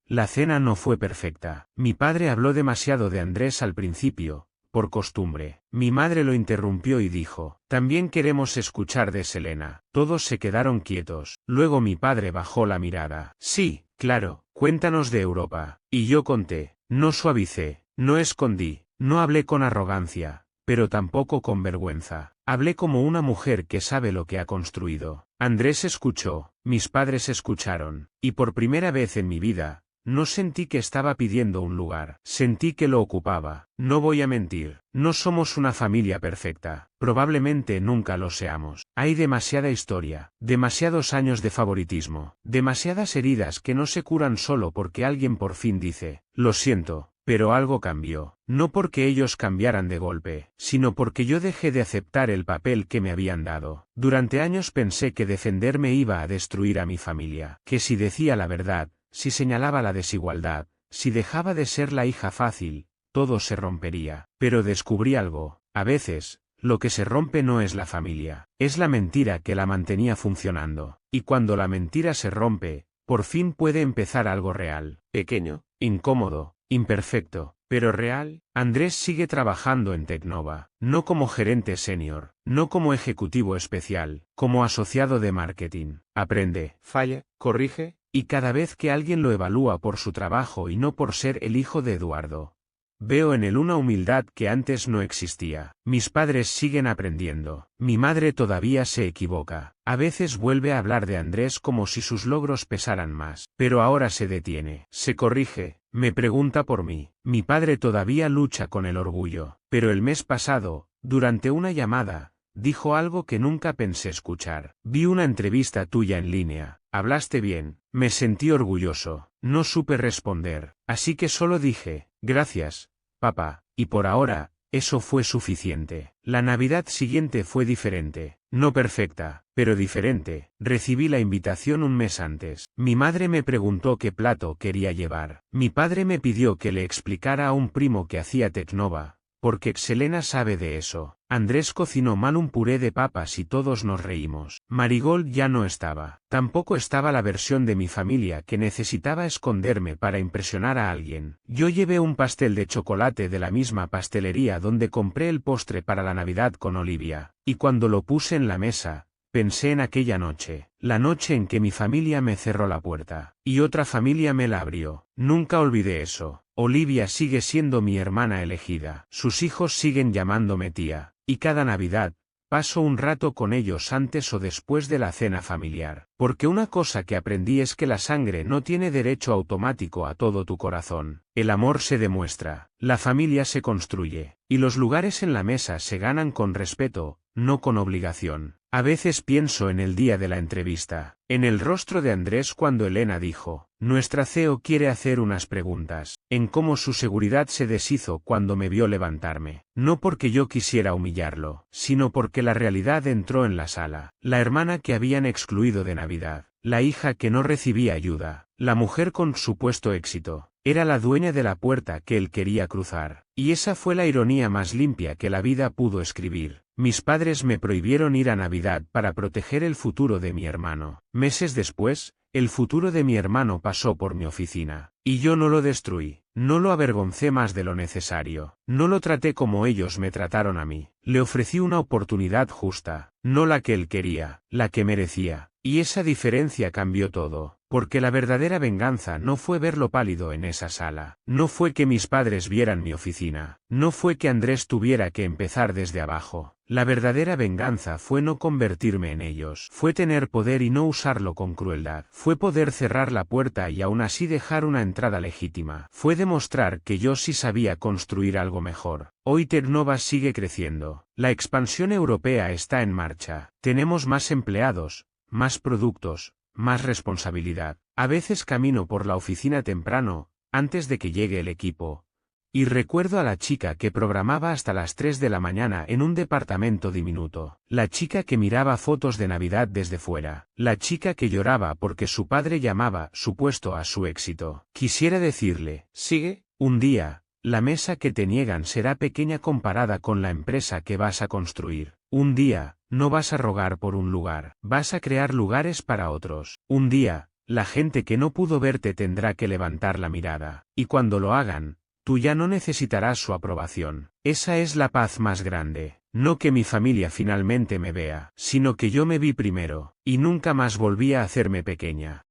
La cena no fue perfecta. Mi padre habló demasiado de Andrés al principio, por costumbre. Mi madre lo interrumpió y dijo, también queremos escuchar de Selena. Todos se quedaron quietos. Luego mi padre bajó la mirada. Sí, claro, cuéntanos de Europa. Y yo conté, no suavicé, no escondí, no hablé con arrogancia, pero tampoco con vergüenza. Hablé como una mujer que sabe lo que ha construido. Andrés escuchó, mis padres escucharon, y por primera vez en mi vida, no sentí que estaba pidiendo un lugar, sentí que lo ocupaba. No voy a mentir, no somos una familia perfecta, probablemente nunca lo seamos. Hay demasiada historia, demasiados años de favoritismo, demasiadas heridas que no se curan solo porque alguien por fin dice, lo siento. Pero algo cambió, no porque ellos cambiaran de golpe, sino porque yo dejé de aceptar el papel que me habían dado. Durante años pensé que defenderme iba a destruir a mi familia, que si decía la verdad, si señalaba la desigualdad, si dejaba de ser la hija fácil, todo se rompería. Pero descubrí algo, a veces, lo que se rompe no es la familia, es la mentira que la mantenía funcionando. Y cuando la mentira se rompe, por fin puede empezar algo real, pequeño, incómodo, imperfecto, pero real. Andrés sigue trabajando en Tecnova, no como gerente senior, no como ejecutivo especial, como asociado de marketing. Aprende, falla, corrige, y cada vez que alguien lo evalúa por su trabajo y no por ser el hijo de Eduardo, veo en él una humildad que antes no existía. Mis padres siguen aprendiendo. Mi madre todavía se equivoca. A veces vuelve a hablar de Andrés como si sus logros pesaran más. Pero ahora se detiene. Se corrige. Me pregunta por mí. Mi padre todavía lucha con el orgullo. Pero el mes pasado, durante una llamada, dijo algo que nunca pensé escuchar. Vi una entrevista tuya en línea. Hablaste bien. Me sentí orgulloso. No supe responder. Así que solo dije, gracias, papá, y por ahora, Eso fue suficiente. La Navidad siguiente fue diferente. No perfecta, pero diferente. Recibí la invitación un mes antes. Mi madre me preguntó qué plato quería llevar. Mi padre me pidió que le explicara a un primo que hacía Tecnova, porque Selena sabe de eso. Andrés cocinó mal un puré de papas y todos nos reímos. Marigold ya no estaba. Tampoco estaba la versión de mi familia que necesitaba esconderme para impresionar a alguien. Yo llevé un pastel de chocolate de la misma pastelería donde compré el postre para la Navidad con Olivia, y cuando lo puse en la mesa, pensé en aquella noche, la noche en que mi familia me cerró la puerta, y otra familia me la abrió. Nunca olvidé eso. Olivia sigue siendo mi hermana elegida. Sus hijos siguen llamándome tía, y cada Navidad, paso un rato con ellos antes o después de la cena familiar. Porque una cosa que aprendí es que la sangre no tiene derecho automático a todo tu corazón. El amor se demuestra, la familia se construye, y los lugares en la mesa se ganan con respeto, no con obligación. A veces pienso en el día de la entrevista, en el rostro de Andrés cuando Elena dijo, nuestra CEO quiere hacer unas preguntas, en cómo su seguridad se deshizo cuando me vio levantarme. No porque yo quisiera humillarlo, sino porque la realidad entró en la sala. La hermana que habían excluido de Navidad, la hija que no recibía ayuda, la mujer con supuesto éxito, era la dueña de la puerta que él quería cruzar. Y esa fue la ironía más limpia que la vida pudo escribir. Mis padres me prohibieron ir a Navidad para proteger el futuro de mi hermano. Meses después, el futuro de mi hermano pasó por mi oficina. Y yo no lo destruí, no lo avergoncé más de lo necesario, no lo traté como ellos me trataron a mí. Le ofrecí una oportunidad justa, no la que él quería, la que merecía. Y esa diferencia cambió todo, porque la verdadera venganza no fue verlo pálido en esa sala, no fue que mis padres vieran mi oficina, no fue que Andrés tuviera que empezar desde abajo. La verdadera venganza fue no convertirme en ellos, fue tener poder y no usarlo con crueldad, fue poder cerrar la puerta y aún así dejar una entrada legítima, fue demostrar que yo sí sabía construir algo mejor. Hoy Tecnova sigue creciendo, la expansión europea está en marcha, tenemos más empleados, más productos, más responsabilidad. A veces camino por la oficina temprano, antes de que llegue el equipo, y recuerdo a la chica que programaba hasta las 3 de la mañana en un departamento diminuto, la chica que miraba fotos de Navidad desde fuera, la chica que lloraba porque su padre llamaba supuesto a su éxito. Quisiera decirle, sigue, un día, la mesa que te niegan será pequeña comparada con la empresa que vas a construir. Un día, no vas a rogar por un lugar, vas a crear lugares para otros. Un día, la gente que no pudo verte tendrá que levantar la mirada, y cuando lo hagan, tú ya no necesitarás su aprobación. Esa es la paz más grande. No que mi familia finalmente me vea, sino que yo me vi primero, y nunca más volví a hacerme pequeña.